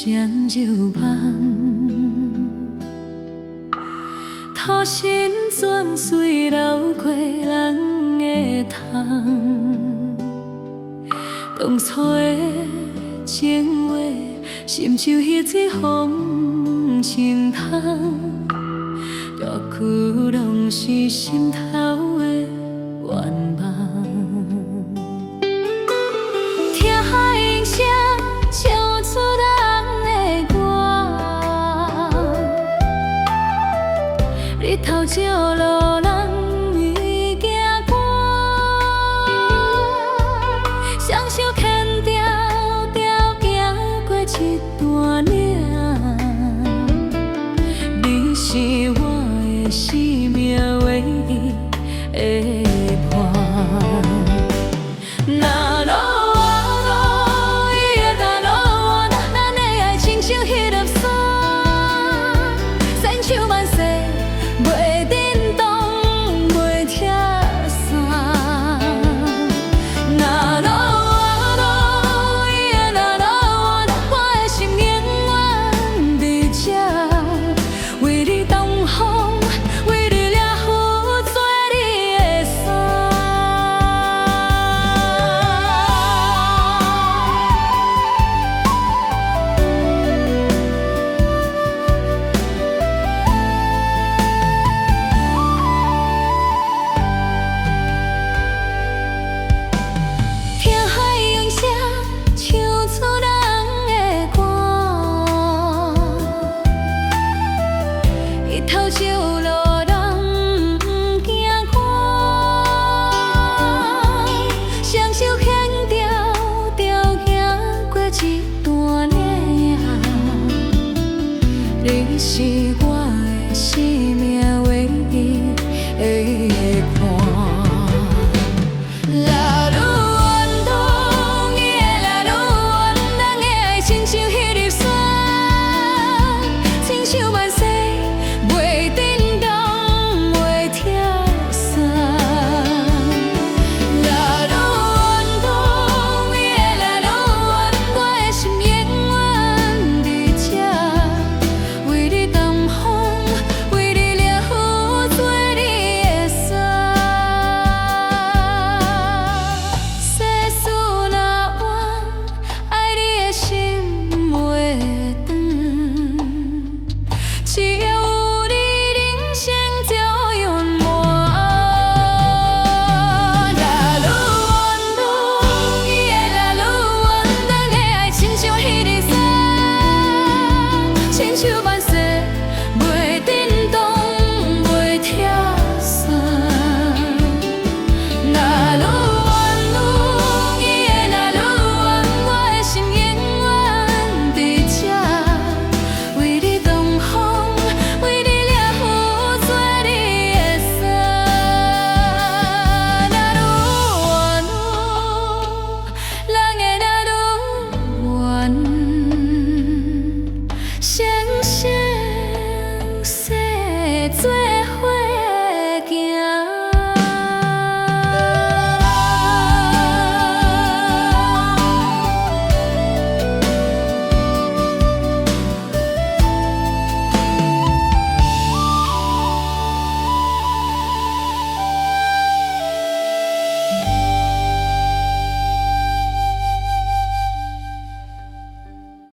双柔梦，土生泉水流过人的痛，当初的情话，心像彼一风清风，大句拢是心头的愿望。听音声，唱出人的歌，日头照路人伊行过，双手牵着条行过一段岭，你是我的生命唯一的伴。那路啊路，伊会甲路啊，咱的爱亲像迄粒沙，千秋万世袂震动，袂拆散。那路啊路，伊的那路啊，我的心永远伫这，为你东风，为你掠雨，做你的伞。听海音声，唱出人的歌，日头照路人行过，双手牵着行过一段岭，你是我的生